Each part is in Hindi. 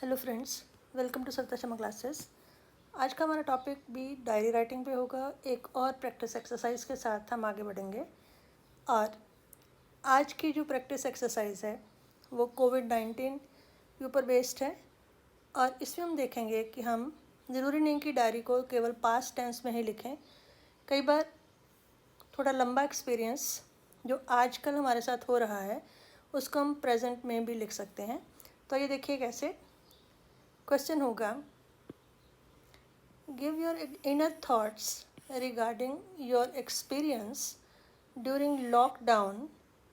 Hello friends, welcome to Savita Sharma classes. आज का हमारा टॉपिक भी डायरी राइटिंग पे होगा। एक और प्रैक्टिस एक्सरसाइज के साथ हम आगे बढ़ेंगे। और आज की जो प्रैक्टिस एक्सरसाइज है वो कोविड-19 के ऊपर बेस्ड है। और इसमें हम देखेंगे कि हम ज़रूरी नहीं कि डायरी को केवल पास्ट टेंस में ही लिखें। कई बार थोड़ा लंबा एक्सपीरियंस जो आजकल हमारे साथ हो रहा है उसको हम प्रेजेंट में भी लिख सकते हैं। तो ये देखिए कैसे। क्वेश्चन होगा, give your inner thoughts regarding your experience during lockdown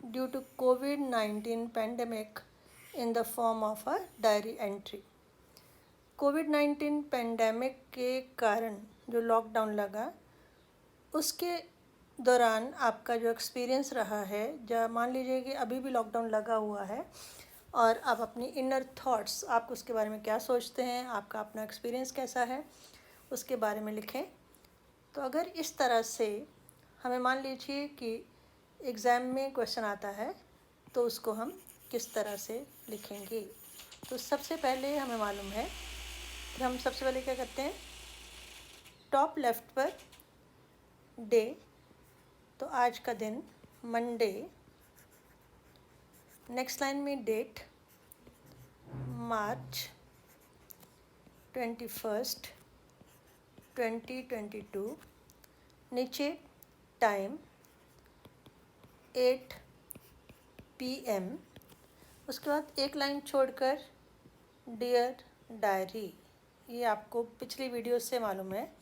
due to COVID-19 pandemic in the form of a diary entry। Covid pandemic के कारण जो लॉकडाउन लगा उसके दौरान आपका जो एक्सपीरियंस रहा है, जब मान लीजिए कि अभी भी लॉकडाउन लगा हुआ है और आप अपनी इनर थॉट्स, आप उसके बारे में क्या सोचते हैं, आपका अपना एक्सपीरियंस कैसा है, उसके बारे में लिखें। तो अगर इस तरह से हमें मान लीजिए कि एग्ज़ाम में क्वेश्चन आता है तो उसको हम किस तरह से लिखेंगे। तो सबसे पहले हमें मालूम है कि हम सबसे पहले क्या करते हैं, टॉप लेफ़्ट पर डे, तो आज का दिन मंडे। नेक्स्ट लाइन में डेट मार्च 21, 2022। नीचे टाइम 8 PM। उसके बाद एक लाइन छोड़कर डियर डायरी। ये आपको पिछली वीडियो से मालूम है।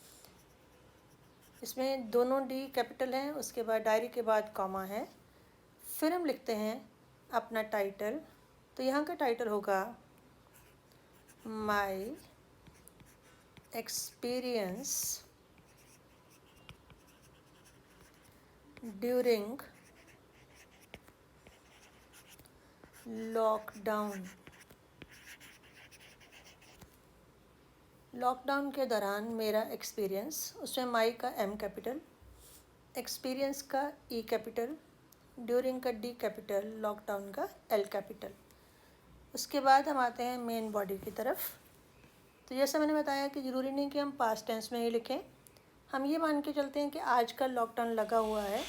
इसमें दोनों डी कैपिटल हैं, उसके बाद डायरी के बाद कॉमा है। फिर हम लिखते हैं अपना टाइटल। तो यहाँ का टाइटल होगा माई एक्सपीरियंस ड्यूरिंग लॉकडाउन के दौरान मेरा एक्सपीरियंस। उसमें माई का M कैपिटल, एक्सपीरियंस का E कैपिटल, ड्यूरिंग का D कैपिटल, लॉकडाउन का L कैपिटल। उसके बाद हम आते हैं मेन बॉडी की तरफ। तो जैसा मैंने बताया कि ज़रूरी नहीं कि हम पास्ट टेंस में ही लिखें। हम ये मान के चलते हैं कि आज का लॉकडाउन लगा हुआ है,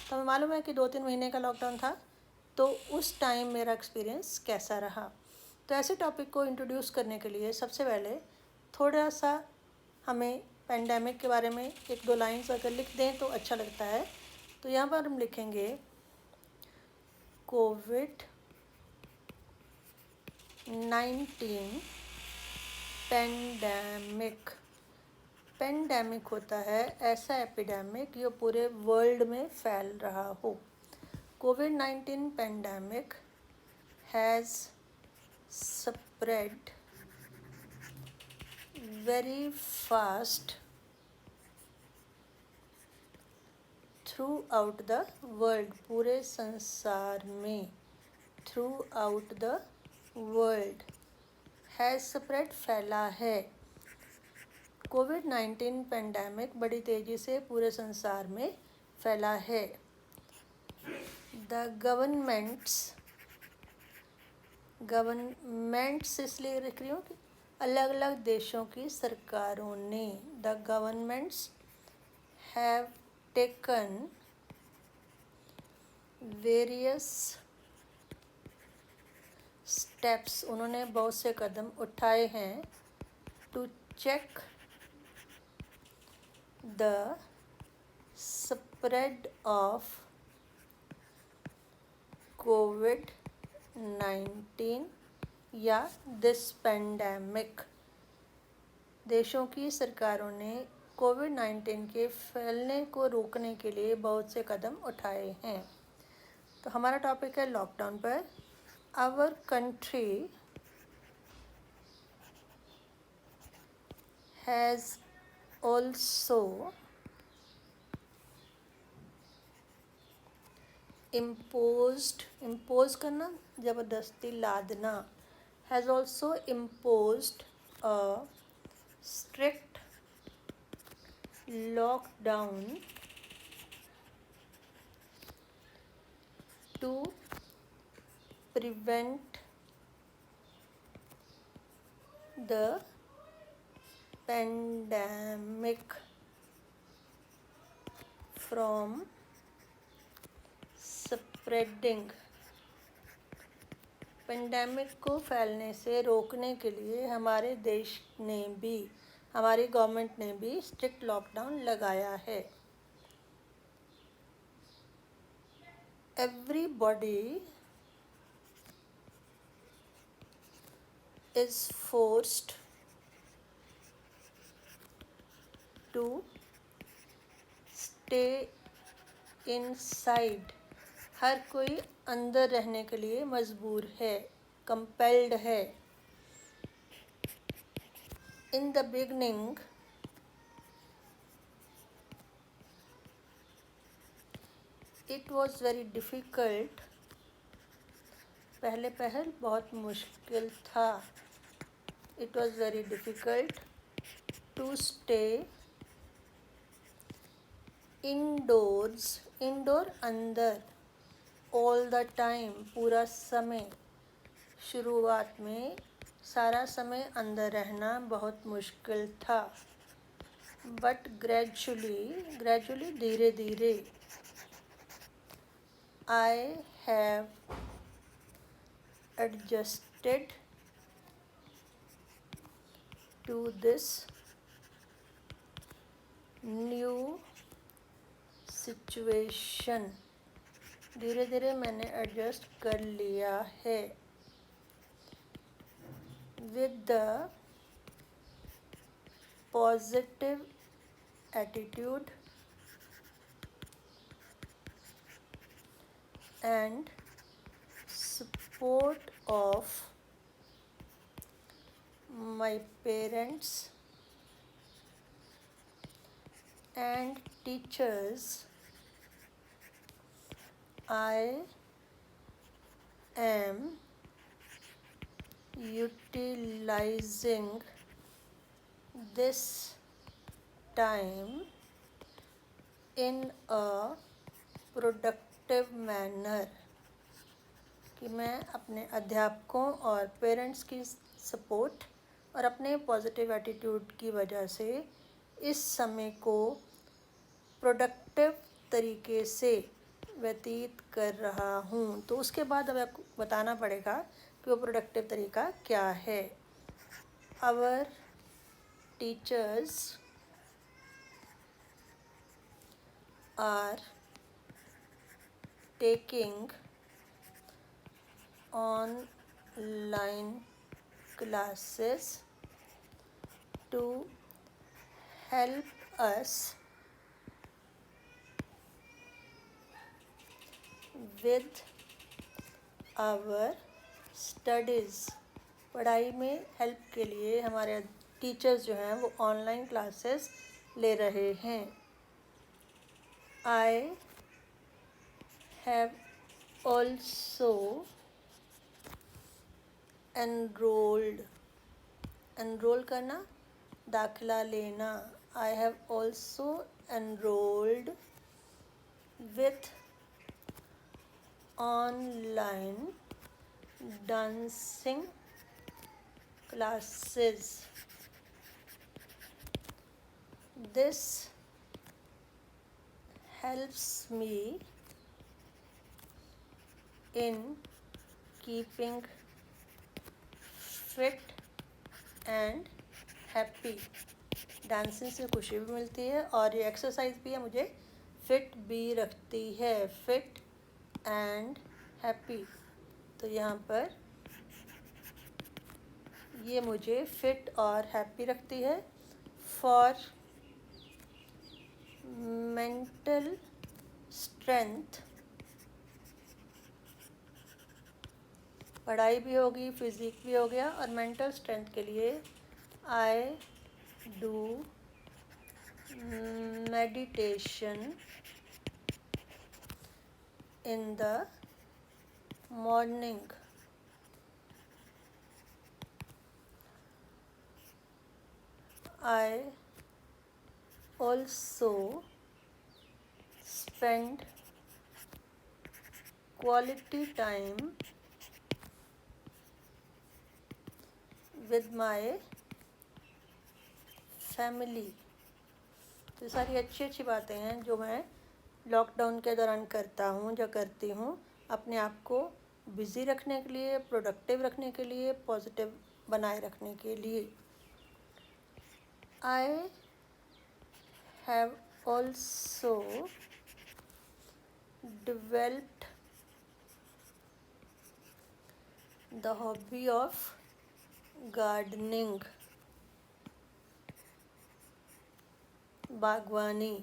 तो हमें मालूम है कि 2-3 महीने का लॉकडाउन था, तो उस टाइम मेरा एक्सपीरियंस कैसा रहा। तो ऐसे टॉपिक को इंट्रोड्यूस करने के लिए सबसे पहले थोड़ा सा हमें पेंडेमिक के बारे में 1-2 लाइन्स अगर लिख दें तो अच्छा लगता है। तो यहाँ पर हम लिखेंगे कोविड-19 पेंडेमिक। पेंडेमिक होता है ऐसा एपिडेमिक जो पूरे वर्ल्ड में फैल रहा हो। कोविड-19 pandemic has spread very fast throughout the world. पूरे संसार में, throughout the world, has spread फैला है। कोविड-19 पेंडेमिक बड़ी तेज़ी से पूरे संसार में फैला है। द गवर्नमेंट्स इसलिए लिख रही हूँ कि अलग अलग देशों की सरकारों ने, the governments have taken various steps. उन्होंने बहुत से कदम उठाए हैं। To check the spread of कोविड-19 या दिस पेंडेमिक। देशों की सरकारों ने कोविड-19 के फैलने को रोकने के लिए बहुत से कदम उठाए हैं। तो हमारा टॉपिक है लॉकडाउन पर। Our country has also impose करना, ज़बरदस्ती लादना। Has also imposed a strict lockdown to prevent the pandemic from spreading. Pandemic को फैलने से रोकने के लिए हमारे देश ने भी, हमारी गवर्नमेंट ने भी स्ट्रिक्ट लॉकडाउन लगाया है. Everybody is forced to stay inside. हर कोई अंदर रहने के लिए मजबूर है, कंपेल्ड है. In the beginning, it was very difficult. पहले बहुत मुश्किल था. It was very difficult to stay indoors. Indoor अंदर, all the time, पूरा समय. शुरुआत में सारा समय अंदर रहना बहुत मुश्किल था. But gradually धीरे धीरे I have adjusted to this new situation. धीरे धीरे मैंने एडजस्ट कर लिया है. With the positive attitude and support of my parents and teachers, I am utilizing this time in a productive manner. कि मैं अपने अध्यापकों और पेरेंट्स की सपोर्ट और अपने पॉजिटिव एटीट्यूड की वजह से इस समय को प्रोडक्टिव तरीके से व्यतीत कर रहा हूँ. तो उसके बाद अब आपको बताना पड़ेगा कि वो प्रोडक्टिव तरीका क्या है. Our teachers are taking online classes to help us with our studies. पढ़ाई में हेल्प के लिए हमारे टीचर्स जो हैं वो ऑनलाइन क्लासेस ले रहे हैं. I have also enroll करना, दाखिला लेना. I have also enrolled with online dancing classes. This helps me in keeping fit and happy. Dancing से खुशी भी मिलती है और ये एक्सरसाइज भी है, मुझे फिट भी रखती है. Fit and happy. तो यहाँ पर ये मुझे फिट और हैप्पी रखती है. फॉर मेंटल स्ट्रेंथ, पढ़ाई भी होगी, फिजिक भी हो गया, और मेंटल स्ट्रेंथ के लिए I do meditation in the morning. I also spend quality time with my family. तो सारी अच्छी अच्छी बातें हैं जो मैं लॉकडाउन के दौरान करता हूँ या करती हूँ, अपने आप को बिज़ी रखने के लिए, प्रोडक्टिव रखने के लिए, पॉजिटिव बनाए रखने के लिए। I have also developed the hobby of gardening, बागवानी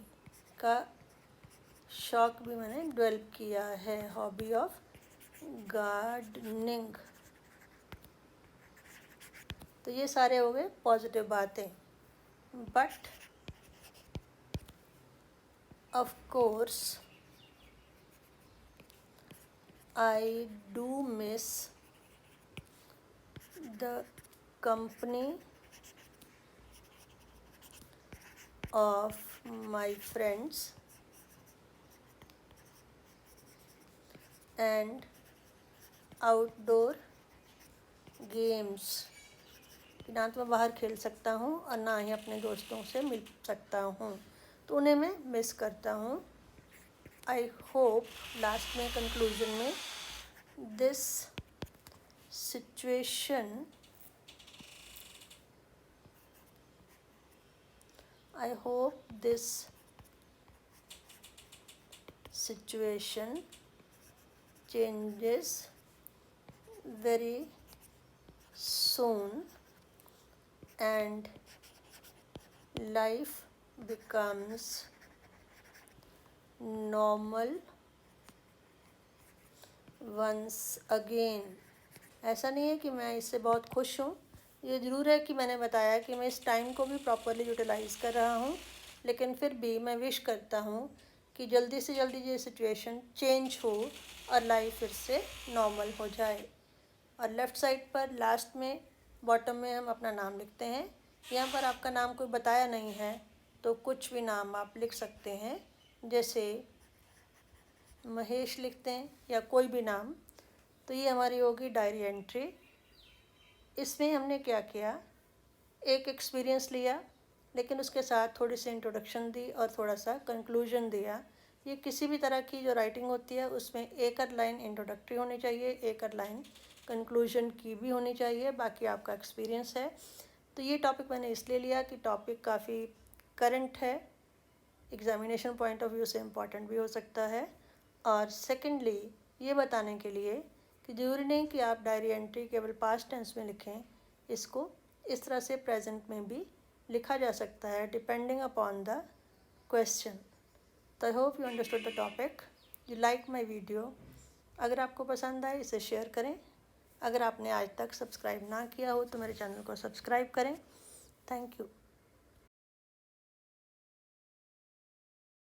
का शौक भी मैंने डेवलप किया है। Hobby of gardening. तो ये सारे हो गए पॉजिटिव बातें। But of course I do miss the company of my friends and outdoor games। ना तो मैं बाहर खेल सकता हूँ और ना ही अपने दोस्तों से मिल सकता हूँ, तो उन्हें मैं मिस करता हूँ। आई होप लास्ट में कंक्लूजन में this situation I hope this situation changes very soon and life becomes normal once again। ऐसा नहीं है कि मैं इससे बहुत खुश हूँ, ये ज़रूर है कि मैंने बताया कि मैं इस टाइम को भी प्रॉपरली यूटिलाइज़ कर रहा हूँ, लेकिन फिर भी मैं विश करता हूँ कि जल्दी से जल्दी ये सिचुएशन चेंज हो और लाइफ फिर से नॉर्मल हो जाए। और लेफ़्ट साइड पर लास्ट में बॉटम में हम अपना नाम लिखते हैं। यहाँ पर आपका नाम कोई बताया नहीं है, तो कुछ भी नाम आप लिख सकते हैं, जैसे महेश लिखते हैं या कोई भी नाम। तो ये हमारी होगी डायरी एंट्री। इसमें हमने क्या किया, एक एक्सपीरियंस लिया, लेकिन उसके साथ थोड़ी सी इंट्रोडक्शन दी और थोड़ा सा कंक्लूजन दिया। ये किसी भी तरह की जो राइटिंग होती है उसमें एक आध लाइन इंट्रोडक्टरी होनी चाहिए, एक आध लाइन कंक्लूजन की भी होनी चाहिए, बाकी आपका एक्सपीरियंस है। तो ये टॉपिक मैंने इसलिए लिया कि टॉपिक काफ़ी करंट है, एग्जामिनेशन पॉइंट ऑफ व्यू से इम्पॉर्टेंट भी हो सकता है। और सेकेंडली ये बताने के लिए कि ज़रूरी नहीं कि आप डायरी एंट्री केवल पास्ट टेंस में लिखें, इसको इस तरह से प्रेजेंट में भी लिखा जा सकता है, डिपेंडिंग अपॉन द क्वेश्चन। तो I hope you understood the topic, you like my video. अगर आपको पसंद आए इसे शेयर करें। अगर आपने आज तक सब्सक्राइब ना किया हो तो मेरे चैनल को सब्सक्राइब करें। Thank you.